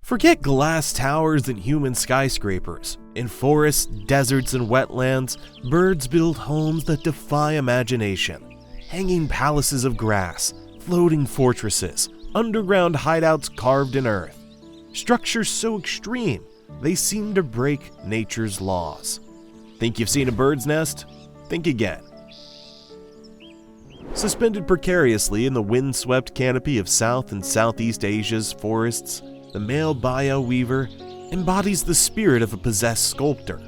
Forget glass towers and human skyscrapers. In forests, deserts, and wetlands, birds build homes that defy imagination. Hanging palaces of grass, floating fortresses, underground hideouts carved in earth. Structures so extreme, they seem to break nature's laws. Think you've seen a bird's nest? Think again. Suspended precariously in the wind-swept canopy of South and Southeast Asia's forests, the male bio weaver embodies the spirit of a possessed sculptor.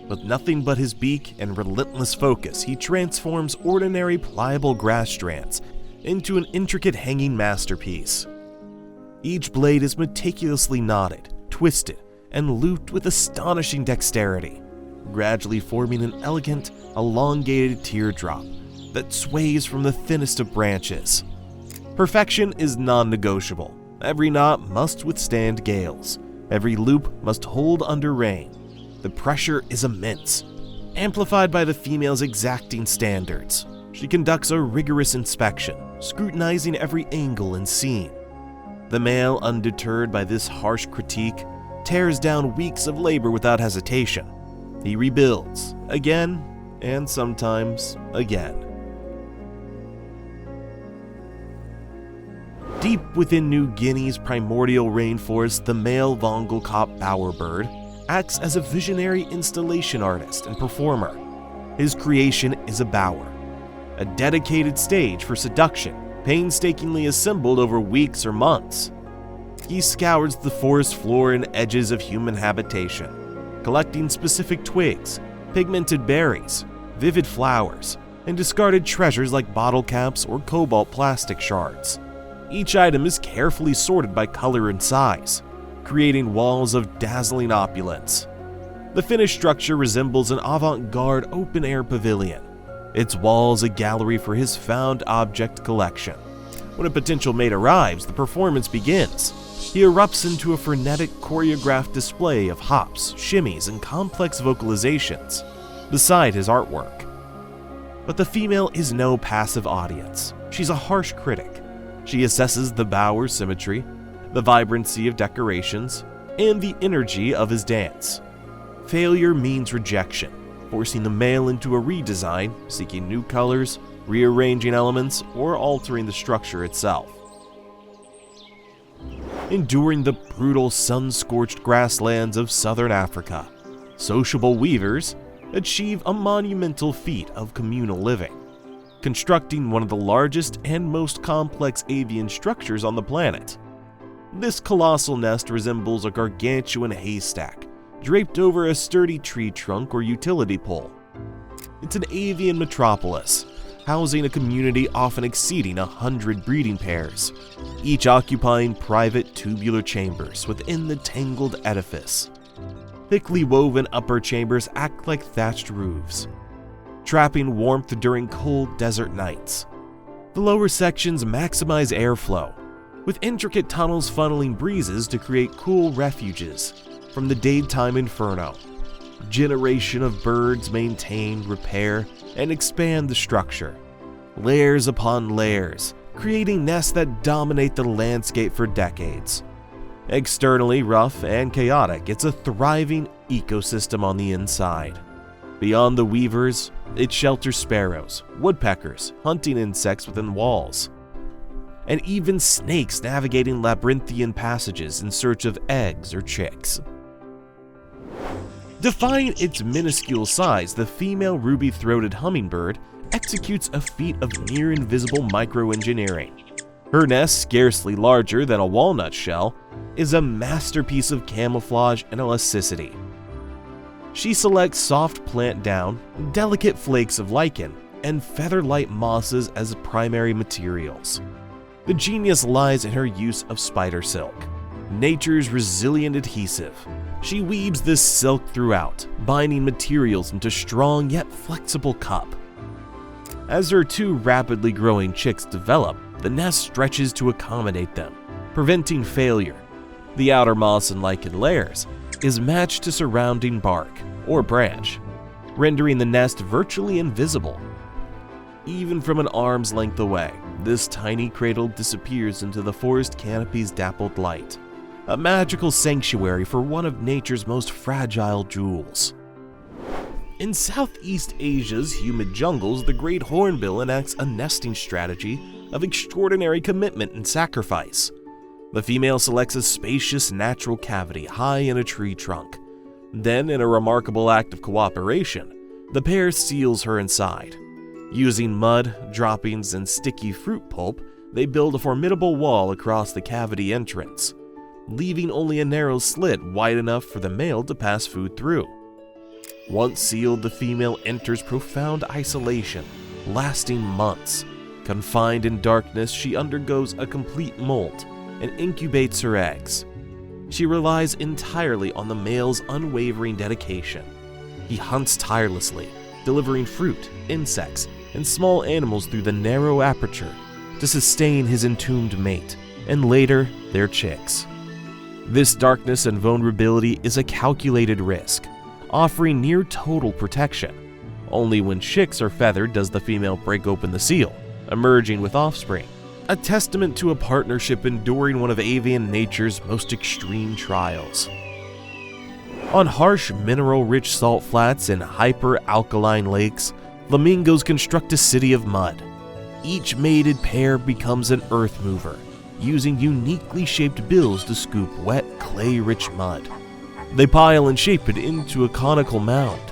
With nothing but his beak and relentless focus, he transforms ordinary pliable grass strands into an intricate hanging masterpiece. Each blade is meticulously knotted, twisted, and looped with astonishing dexterity, gradually forming an elegant, elongated teardrop that sways from the thinnest of branches. Perfection is non-negotiable. Every knot must withstand gales. Every loop must hold under rain. The pressure is immense, amplified by the female's exacting standards. She conducts a rigorous inspection, scrutinizing every angle and seam. The male, undeterred by this harsh critique, tears down weeks of labor without hesitation. He rebuilds, again and sometimes again. Deep within New Guinea's primordial rainforest, the male Vongelkop bowerbird acts as a visionary installation artist and performer. His creation is a bower, a dedicated stage for seduction, painstakingly assembled over weeks or months. He scours the forest floor and edges of human habitation, collecting specific twigs, pigmented berries, vivid flowers, and discarded treasures like bottle caps or cobalt plastic shards. Each item is carefully sorted by color and size, creating walls of dazzling opulence. The finished structure resembles an avant-garde open-air pavilion, its walls a gallery for his found object collection. When a potential mate arrives, the performance begins. He erupts into a frenetic choreographed display of hops, shimmies, and complex vocalizations, beside his artwork. But the female is no passive audience. She's a harsh critic. She assesses the bower's symmetry, the vibrancy of decorations, and the energy of his dance. Failure means rejection, forcing the male into a redesign, seeking new colors, rearranging elements, or altering the structure itself. Enduring the brutal sun-scorched grasslands of southern Africa, sociable weavers achieve a monumental feat of communal living, constructing one of the largest and most complex avian structures on the planet. This colossal nest resembles a gargantuan haystack, draped over a sturdy tree trunk or utility pole. It's an avian metropolis, housing a community often exceeding 100 breeding pairs, each occupying private tubular chambers within the tangled edifice. Thickly woven upper chambers act like thatched roofs, trapping warmth during cold desert nights. The lower sections maximize airflow, with intricate tunnels funneling breezes to create cool refuges from the daytime inferno. Generation of birds maintain, repair, and expand the structure, layers upon layers, creating nests that dominate the landscape for decades. Externally rough and chaotic, it's a thriving ecosystem on the inside. Beyond the weavers, it shelters sparrows, woodpeckers, hunting insects within walls, and even snakes navigating labyrinthian passages in search of eggs or chicks. Defying its minuscule size, the female ruby-throated hummingbird executes a feat of near-invisible microengineering. Her nest, scarcely larger than a walnut shell, is a masterpiece of camouflage and elasticity. She selects soft plant down, delicate flakes of lichen, and feather-light mosses as primary materials. The genius lies in her use of spider silk, nature's resilient adhesive. She weaves this silk throughout, binding materials into strong yet flexible cup. As her two rapidly growing chicks develop, the nest stretches to accommodate them, preventing failure. The outer moss and lichen layers is matched to surrounding bark or branch, rendering the nest virtually invisible. Even from an arm's length away, this tiny cradle disappears into the forest canopy's dappled light, a magical sanctuary for one of nature's most fragile jewels. In Southeast Asia's humid jungles, the great hornbill enacts a nesting strategy of extraordinary commitment and sacrifice. The female selects a spacious natural cavity high in a tree trunk. Then, in a remarkable act of cooperation, the pair seals her inside. Using mud, droppings, and sticky fruit pulp, they build a formidable wall across the cavity entrance, leaving only a narrow slit wide enough for the male to pass food through. Once sealed, the female enters profound isolation, lasting months. Confined in darkness, she undergoes a complete molt and incubates her eggs. She relies entirely on the male's unwavering dedication. He hunts tirelessly, delivering fruit, insects, and small animals through the narrow aperture to sustain his entombed mate, and later their chicks. This darkness and vulnerability is a calculated risk, offering near total protection. Only when chicks are feathered does the female break open the seal, emerging with offspring, a testament to a partnership enduring one of avian nature's most extreme trials. On harsh, mineral-rich salt flats and hyper-alkaline lakes, flamingos construct a city of mud. Each mated pair becomes an earth mover, using uniquely shaped bills to scoop wet, clay-rich mud. They pile and shape it into a conical mound,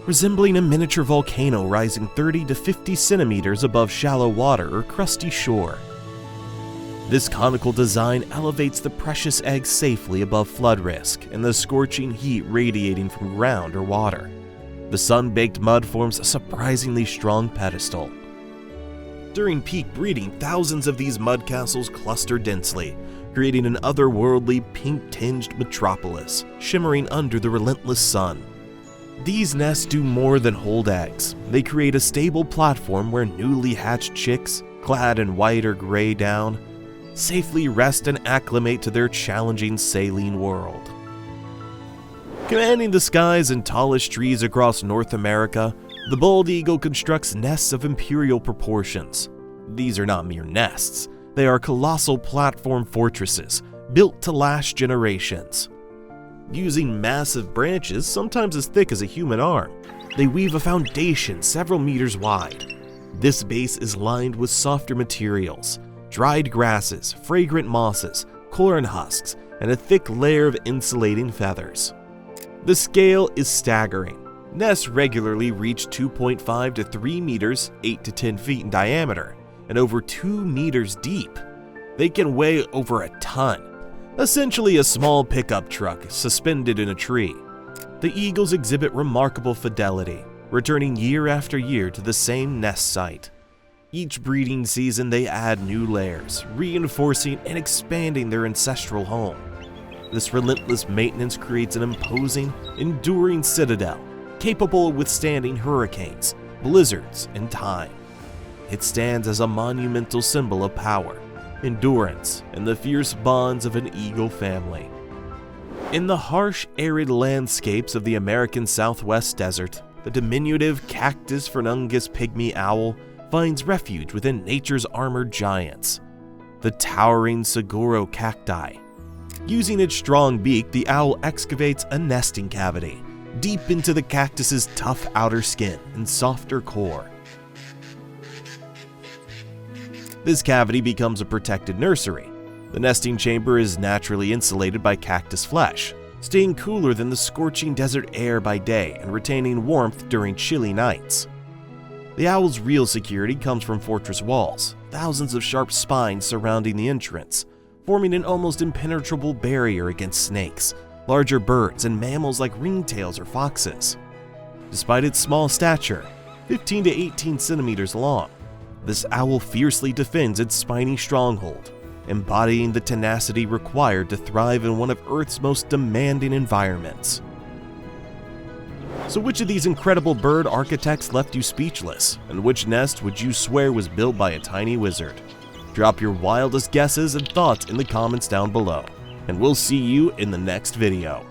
resembling a miniature volcano rising 30 to 50 centimeters above shallow water or crusty shore. This conical design elevates the precious eggs safely above flood risk and the scorching heat radiating from ground or water. The sun-baked mud forms a surprisingly strong pedestal. During peak breeding, thousands of these mud castles cluster densely, creating an otherworldly pink-tinged metropolis, shimmering under the relentless sun. These nests do more than hold eggs. They create a stable platform where newly hatched chicks, clad in white or gray down, safely rest and acclimate to their challenging saline world. Commanding the skies and tallest trees across North America, the bald eagle constructs nests of imperial proportions. These are not mere nests. They are colossal platform fortresses, built to last generations. Using massive branches, sometimes as thick as a human arm, they weave a foundation several meters wide. This base is lined with softer materials, dried grasses, fragrant mosses, corn husks, and a thick layer of insulating feathers. The scale is staggering. Nests regularly reach 2.5 to 3 meters, 8 to 10 feet in diameter, and over 2 meters deep. They can weigh over a ton, essentially a small pickup truck suspended in a tree. The eagles exhibit remarkable fidelity, returning year after year to the same nest site. Each breeding season they add new layers, reinforcing and expanding their ancestral home. This relentless maintenance creates an imposing, enduring citadel, capable of withstanding hurricanes, blizzards, and time. It stands as a monumental symbol of power, endurance, and the fierce bonds of an eagle family. In the harsh, arid landscapes of the American Southwest desert, the diminutive Cactus furnungus pygmy owl finds refuge within nature's armored giants, the towering saguaro cacti. Using its strong beak, the owl excavates a nesting cavity deep into the cactus's tough outer skin and softer core. This cavity becomes a protected nursery. The nesting chamber is naturally insulated by cactus flesh, staying cooler than the scorching desert air by day and retaining warmth during chilly nights. The owl's real security comes from fortress walls, thousands of sharp spines surrounding the entrance, forming an almost impenetrable barrier against snakes, larger birds, and mammals like ringtails or foxes. Despite its small stature, 15 to 18 centimeters long, this owl fiercely defends its spiny stronghold, embodying the tenacity required to thrive in one of Earth's most demanding environments. So which of these incredible bird architects left you speechless, and which nest would you swear was built by a tiny wizard? Drop your wildest guesses and thoughts in the comments down below, and we'll see you in the next video.